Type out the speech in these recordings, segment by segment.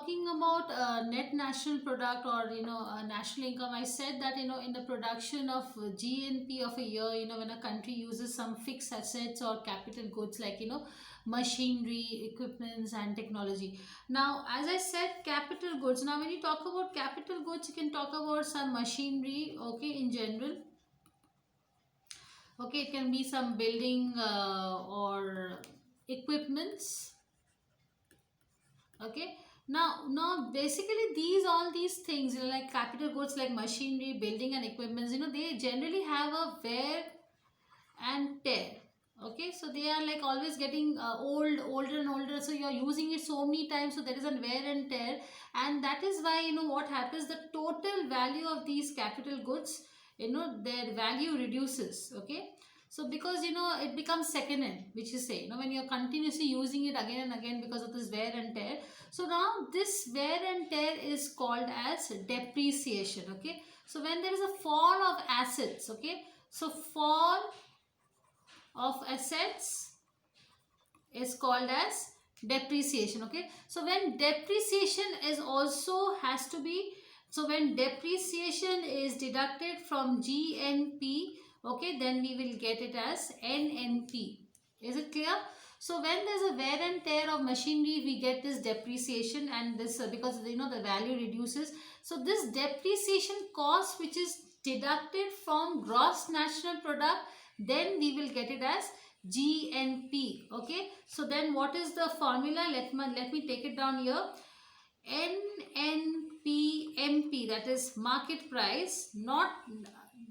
talking about net national product, or national income, I said that in the production of GNP of a year, when a country uses some fixed assets or capital goods like machinery, equipments, and technology. Now, as I said, capital goods. Now, when you talk about capital goods, you can talk about some machinery, okay, in general. Okay, it can be some building or equipments. Okay, now basically all these things, like capital goods like machinery, building, and equipments, they generally have a wear and tear. Okay, so they are like always getting older and older, so you're using it so many times, so there is a wear and tear. And that is why what happens, the total value of these capital goods, their value reduces. Okay, so because it becomes second hand, which is say, when you're continuously using it again and again because of this wear and tear. So now this wear and tear is called as depreciation. Okay, so when there is a fall of assets, okay, so fall of assets is called as depreciation. Okay, so when depreciation is also has to be, so when depreciation is deducted from GNP, okay, then we will get it as NNP. Is it clear? So when there's a wear and tear of machinery, we get this depreciation, and this because the value reduces. So this depreciation cost, which is deducted from gross national product, then we will get it as GNP. Okay, so then what is the formula? Let me take it down here. NNPMP, that is market price, not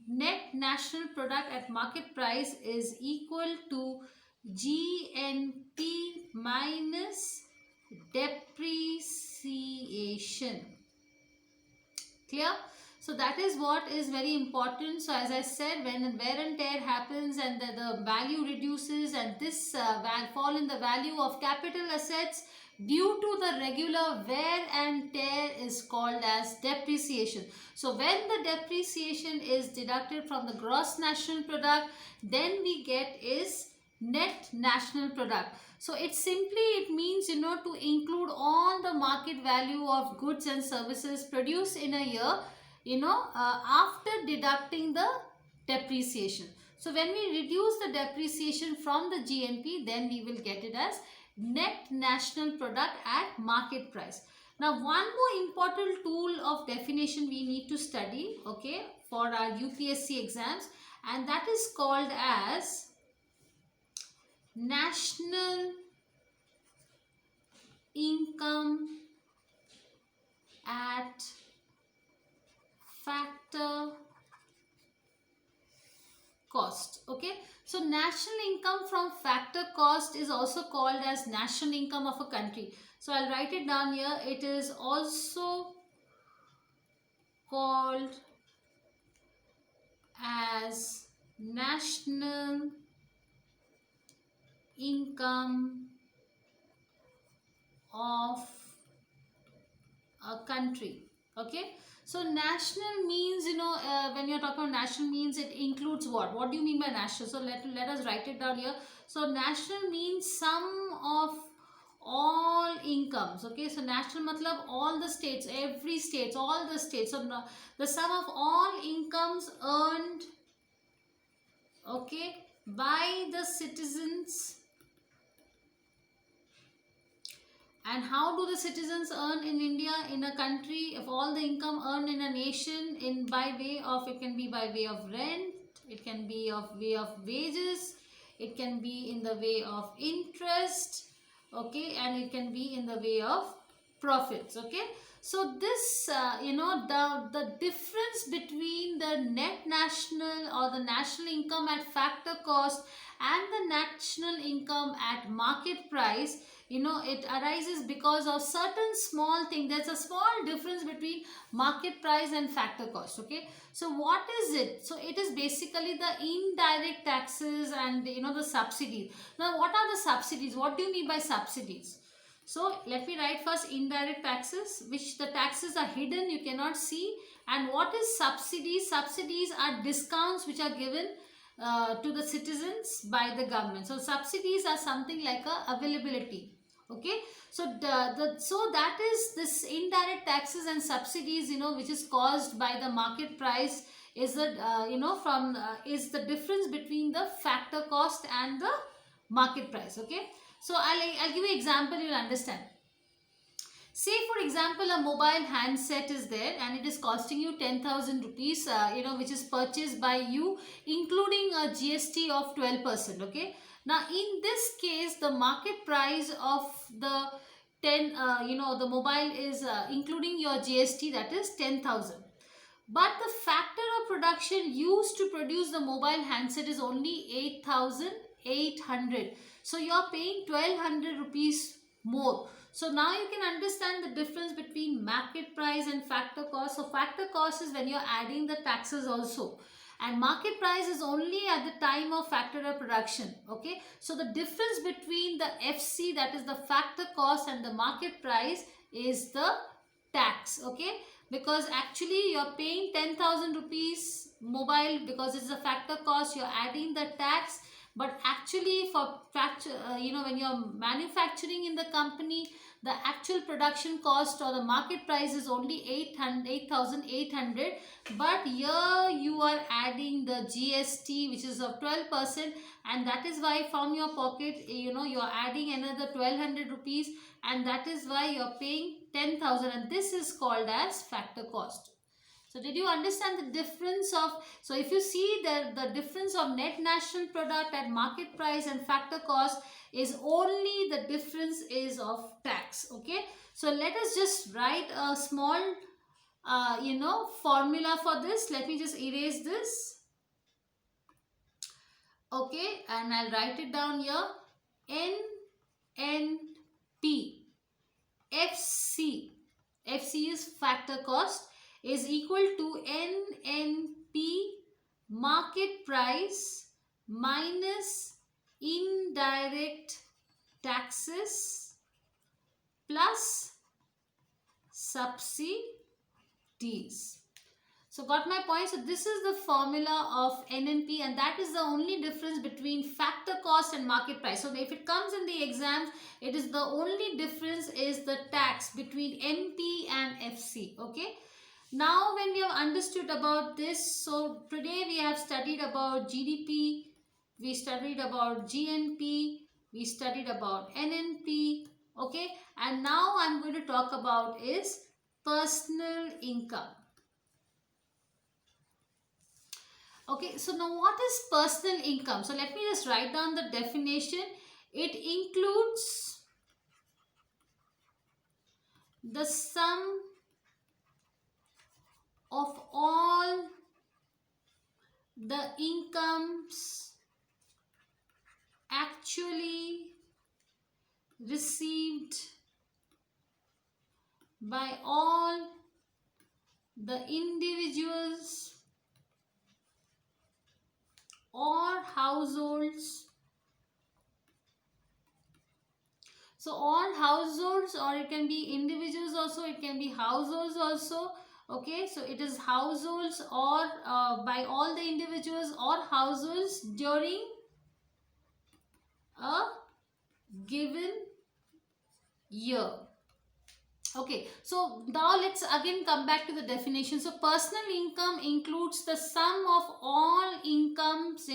net national product at market price, is equal to GNP minus depreciation. Clear? So that is what is very important. So as I said, when wear and tear happens and the value reduces, and this fall in the value of capital assets due to the regular wear and tear is called as depreciation. So when the depreciation is deducted from the gross national product, then we get is net national product. So it means to include all the market value of goods and services produced in a year, after deducting the depreciation. So when we reduce the depreciation from the GNP, then we will get it as net national product at market price. Now, one more important tool of definition we need to study, okay, for our UPSC exams, and that is called as national income at factor cost. Okay, so national income from factor cost is also called as national income of a country. So I'll write it down here. It is also called as national income of a country. Okay, so national means, when you're talking about national means, it includes what do you mean by national? So let us write it down here. So national means sum of all incomes. Okay, so national matlab all the states, every states, all the states. So the sum of all incomes earned, okay, by the citizens. And how do the citizens earn in India, in a country, if all the income earned in a nation in by way of, it can be by way of rent, it can be of way of wages, it can be in the way of interest, okay, and it can be in the way of profits. Okay, so this the difference between the net national or the national income at factor cost and the national income at market price, it arises because of certain small thing. There's a small difference between market price and factor cost. Okay, so what is it? So it is basically the indirect taxes and the subsidies. Now, what are the subsidies? What do you mean by subsidies? So let me write first indirect taxes, which the taxes are hidden, you cannot see. And what is subsidies? Subsidies are discounts which are given to the citizens by the government. So subsidies are something like a availability. Okay, so so that is this indirect taxes and subsidies, which is caused by the market price, is the from is the difference between the factor cost and the market price. Okay, so I'll give you example, you'll understand. Say for example, a mobile handset is there and it is costing you 10,000 rupees, which is purchased by you, including a GST of 12%. Okay. Now, in this case, the market price of the 10, the mobile is including your GST, that is 10,000. But the factor of production used to produce the mobile handset is only 8,800. So you are paying 1,200 rupees more. So now you can understand the difference between market price and factor cost. So factor cost is when you are adding the taxes also. And market price is only at the time of factor of production. Okay. So the difference between the FC, that is the factor cost, and the market price is the tax. Okay, because actually you're paying 10,000 rupees mobile because it's a factor cost, you're adding the tax. But actually for when you're manufacturing in the company, the actual production cost or the market price is only 8,800. But here you are adding the GST, which is of 12%, and that is why from your pocket, you're adding another 1,200 rupees, and that is why you're paying 10,000, and this is called as factor cost. So did you understand the difference of, so if you see the difference of net national product at market price and factor cost is only the difference is of tax. Okay, so let us just write a small formula for this. Let me just erase this. Okay, and I'll write it down here. NNP FC is factor cost, is equal to NNP market price minus indirect taxes plus subsidies. So got my point? So this is the formula of NNP, and that is the only difference between factor cost and market price. So if it comes in the exams, it is the only difference is the tax between NP and FC. Okay. Now when we have understood about this, so today we have studied about GDP, we studied about GNP, we studied about NNP. Okay. And now I'm going to talk about is personal income. Okay, so now what is personal income? So let me just write down the definition. It includes the sum of all the incomes actually received by all the individuals or households. So all households, or it can be individuals also, it can be households also. Okay, so it is households or by all the individuals or households during a given year. Okay, so now let's again come back to the definition. So personal income includes the sum of all incomes,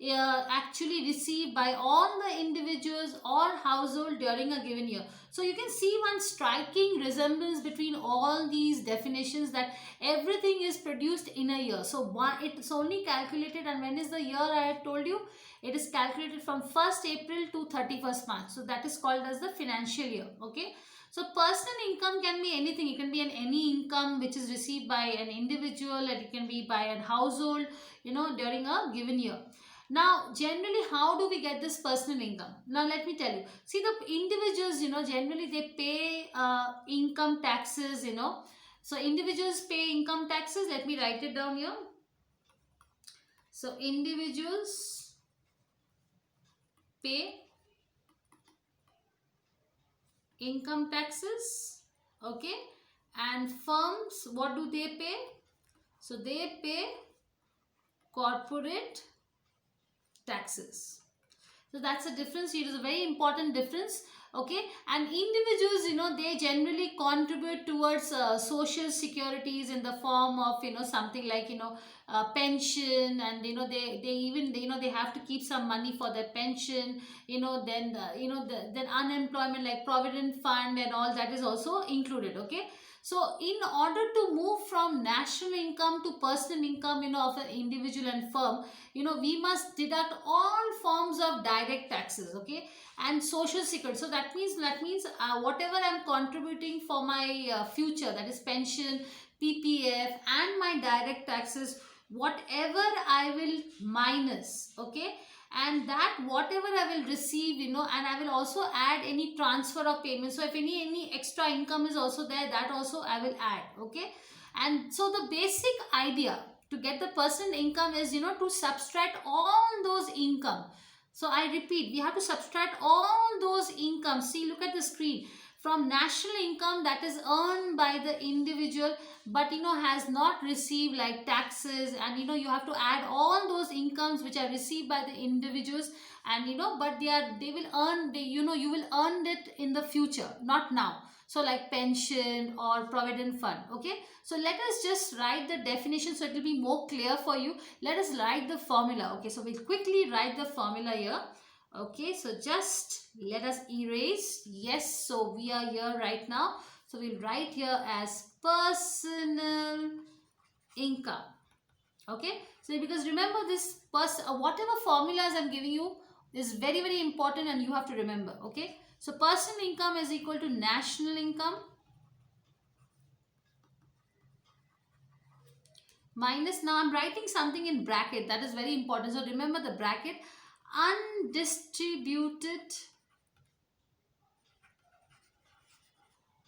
actually received by all the individuals or household during a given year. So you can see one striking resemblance between all these definitions, that everything is produced in a year. So it's only calculated, and when is the year I had told you? It is calculated from 1st April to 31st March. So that is called as the financial year. Okay. So personal income can be anything. It can be any income which is received by an individual, and it can be by a household, during a given year. Now, generally, how do we get this personal income? Now, let me tell you. See, the individuals, generally they pay income taxes, So, individuals pay income taxes. Let me write it down here. So, individuals pay income taxes. Okay. And firms, what do they pay? So, they pay corporate taxes. So that's a difference. It is a very important difference. Okay, and individuals, they generally contribute towards social securities in the form of, something like, pension, and they even, they have to keep some money for their pension. Then then unemployment, like provident fund and all, that is also included. Okay, so in order to move from national income to personal income, of an individual and firm, we must deduct all forms of direct taxes. Okay, and social security. So that means whatever I'm contributing for my future, that is pension, ppf, and my direct taxes, whatever I will minus. Okay, and that whatever I will receive, and I will also add any transfer of payment. So if any extra income is also there, that also I will add. Okay, and so the basic idea to get the personal income is, to subtract all those income. So I repeat, we have to subtract all those incomes. See, look at the screen. From national income that is earned by the individual, but has not received like taxes, and you have to add all those incomes which are received by the individuals, and but they will earn, you will earn it in the future, not now. So like pension or provident fund. Okay, so let us just write the definition so it will be more clear for you. Let us write the formula. Okay, so we'll quickly write the formula here. Okay, so just let us erase. Yes, so we are here right now. So we'll write here as personal income. Okay, so because remember this whatever formulas I'm giving you is very, very important, and you have to remember. Okay, so personal income is equal to national income minus, now I'm writing something in bracket, that is very important. So remember the bracket, undistributed.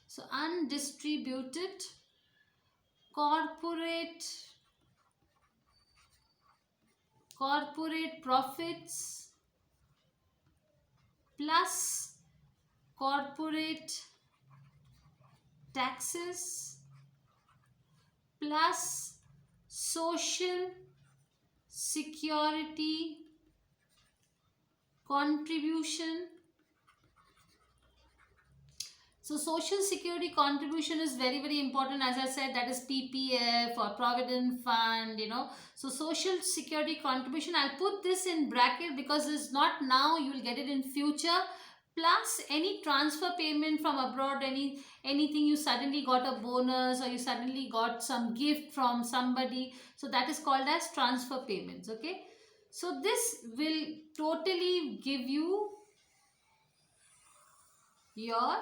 So undistributed corporate profits plus corporate taxes plus social security contribution. So social security contribution is very, very important. As I said, that is PPF or provident fund, So social security contribution, I'll put this in bracket because it's not now, you will get it in future. Plus any transfer payment from abroad, anything you suddenly got a bonus, or you suddenly got some gift from somebody. So that is called as transfer payments. Okay, so this will totally give you your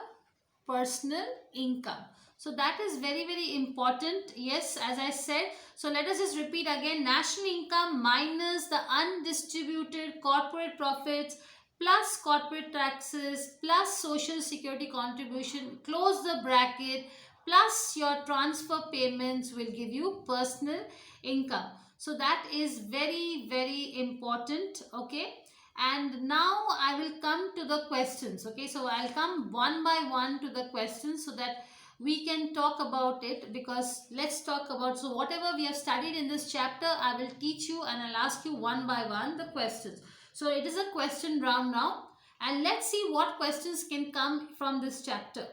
personal income. So that is very, very important. Yes, as I said, so let us just repeat again. National income minus the undistributed corporate profits plus corporate taxes plus social security contribution, close the bracket, plus your transfer payments will give you personal income. So that is very, very important. Okay, and now I will come to the questions. Okay, so I'll come one by one to the questions so that we can talk about it. Because let's talk about, so whatever we have studied in this chapter, I will teach you and I'll ask you one by one the questions. So it is a question round now, and let's see what questions can come from this chapter.